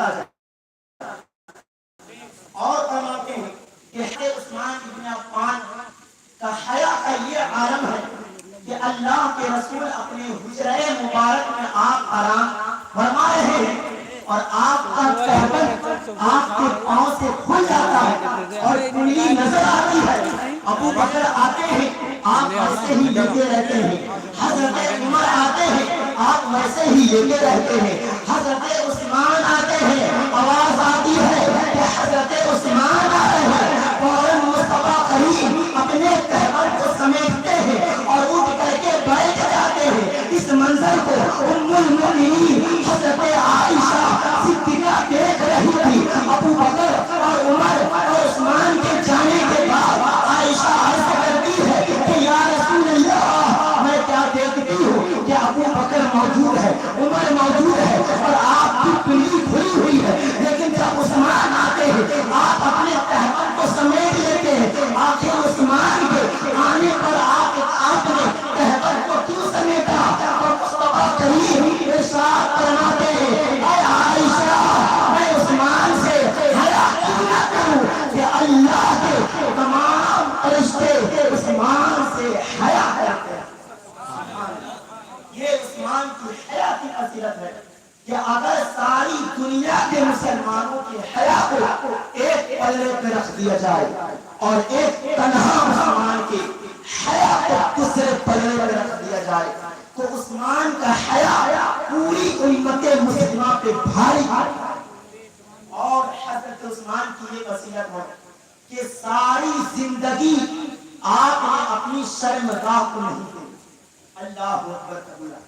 چلا جائے. اور فرماتے ہیں کہ حضرت عثمان ابن عفان کا حیا کا یہ عالم ہے کہ اللہ کے رسول اپنے حجرہ مبارک میں آپ آرام فرما رہے ہیں اور آپ کا کہبر آپ کے پاؤں سے کھل جاتا ہے اور کنڈلی نظر آتی ہے. ابو بکر آتے ہیں آپ ایسے ہی لیتے رہتے ہیں. حضرت عمر آتے ہیں آپ ویسے ہی لیتے رہتے ہیں. حضرت عثمان آتے ہیں آواز آتی ہے کہ حضرت عثمان آ رہے ہیں. فوراً مصطفیٰ کریم اپنے کہبر کو سمیٹتے ہیں اور اٹھ کر کے بیٹھ جاتے ہیں. اس منظر کو ام المؤمنین حضرت عائشہ صدیقہ دیکھ رہی تھی. ابو بکر اور عمر اور عثمان کے جانے کے بعد عائشہ عرض کرتی ہے کہ یا رسول اللہ میں کیا دیکھتی ہوں کہ ابو بکر موجود ہے, عمر موجود ہے اور آپ کی پنڈلی کھلی ہوئی ہے, لیکن جب عثمان آتے ہیں آپ اپنے کہبر کو سمیٹ لیتے ہیں. آخر عثمان کے آنے پر آپ نے کہبر کو کیوں سمیٹا؟ اور مصطفیٰ کریم ارشاد فرماتے ہیں اے عائشہ میں عثمان سے حیا کیوں نہ کروں کہ اللہ کے تمام فرشتے عثمان سے حیا کرتے ہیں. یہ عثمان کی حیا کی فضیلت ہے کہ اگر ساری دنیا کے مسلمانوں کی حیا کو ایک پلڑے پہ رکھ دیا جائے اور ایک تنہا مسلمان کی حیا کو دوسرے پلڑے پہ رکھ دیا جائے تو عثمان کا حیا پوری امت مسلمہ پہ بھاری. اور حضرت عثمان کی یہ فضیلت ہے کہ ساری زندگی آپ نے اپنی شرمگاہ کو نہیں دی. اللہ اکبر کبیرہ.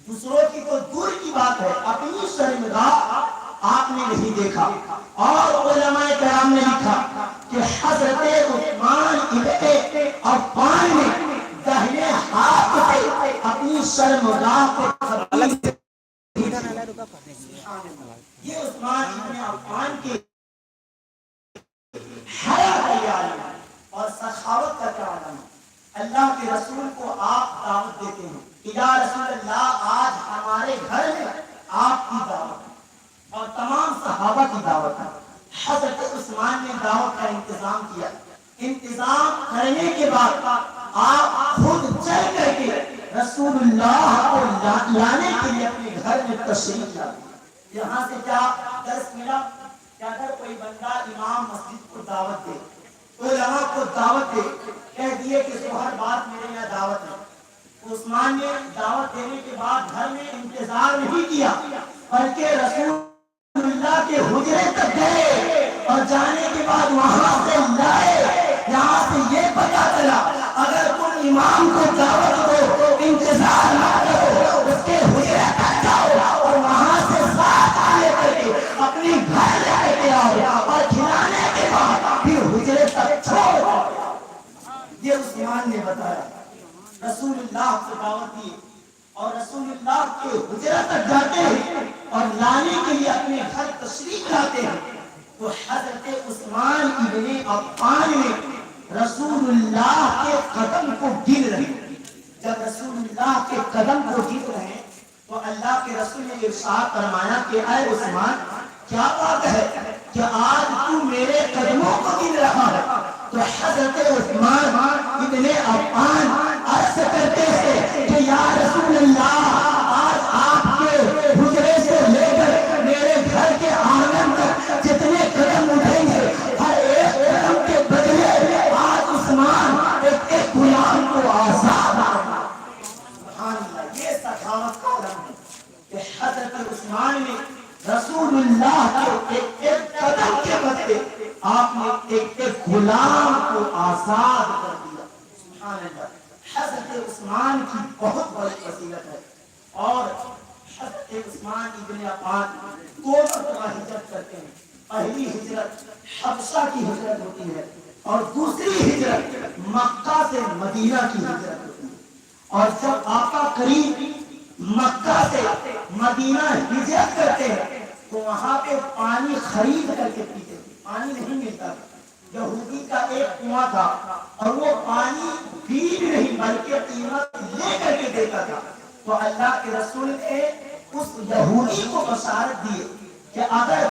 دوسروں کی تو دور کی بات ہے, اپنی شرمگاہ آپ نے نہیں دیکھا. اور علماء کرام نے لکھا کہ حضرت عثمان ابن عفان نے داہنے ہاتھ سے اپنی شرمگاہ کو یہ عثمان ابن عفان کے حیا کا عالم ہے اور سخاوت کا کیا عالم ہے. اللہ کے رسول کو آپ دعوت دیتے ہیں کہ یا رسول اللہ آج ہمارے گھر میں آپ کی دعوت ہے اور تمام صحابہ کی دعوت ہے. حضرت عثمان نے دعوت کا انتظام کیا. انتظام کرنے کے بعد آپ خود چل کر کے رسول اللہ کو لانے کے لیے اپنے گھر میں تشریف لاتے. یہاں سے کیا درس ملا کہ اگر کوئی بندہ امام مسجد کو دعوت دے, علماء کو دعوت دے, کہہ دیے کہ ظہر بات میرے یہاں دعوت ہے. عثمان نے دعوت دینے کے بعد گھر میں انتظار نہیں کیا بلکہ رسول اللہ کے حجرے تک گئے اور جانے کے بعد وہاں سے لائے. یہاں سے یہ پتہ چلا اگر تم امام کو دعوت دو انتظار نہ کرو, اس کے حجرے تک جاؤ اور وہاں سے ساتھ لے کر کے اپنی گھر لے کے آؤ اور کھلانے کے بعد پھر حجرے تک چھوڑو. یہ عثمان نے بتایا. رسول اللہ کو دعوت دی اور رسول اللہ کے حجرے تک جاتے ہیں اور لانے کے لیے اپنے گھر تشریف لاتے ہیں تو حضرت عثمان ابن عفان نے رسول اللہ کے قدم کو گن رہے ہیں. جب رسول اللہ کے قدم کو گن رہے ہیں تو اللہ کے رسول نے ارشاد فرمایا کہ اے عثمان کیا بات ہے کہ آج تو میرے قدموں کو گن رہا ہے. تو حضرت عثمان ابن عفان عرض کرتے ہیں کہ یا رسول اللہ آج آپ کے حجرے سے لے کر میرے گھر کے آنگن تک جتنے قدم اٹھیں گے ہر ایک قدم کے بدلے آج عثمان ایک غلام کو آزاد. یہ سخاوت کا علم ہے کہ حضرت عثمان نے رسول اللہ کے ایک قدم کے بدلے آپ نے ایک غلام کو آزاد کر دیا. سبحان اللہ. حضرت عثمان کی بہت بڑی فضیلت ہے. اور حضرت عثمان ابن عفان دو مرتبہ ہجرت کرتے ہیں. پہلی ہجرت حبشہ کی ہجرت ہوتی ہے اور دوسری ہجرت مکہ سے مدینہ کی ہجرت ہوتی ہے. اور جب آقا کریم مکہ سے مدینہ ہجرت کرتے ہیں تو وہاں پہ پانی خرید کر کے پیتے تھے. پانی نہیں ملتا تھا. یہودی کا ایک کنواں تھا اور وہ پانی پی بھی نہیں بلکہ قیمت لے کر کے دیتا تھا. تو اللہ کے رسول نے اس یہودی کو بشارت دی کہ اگر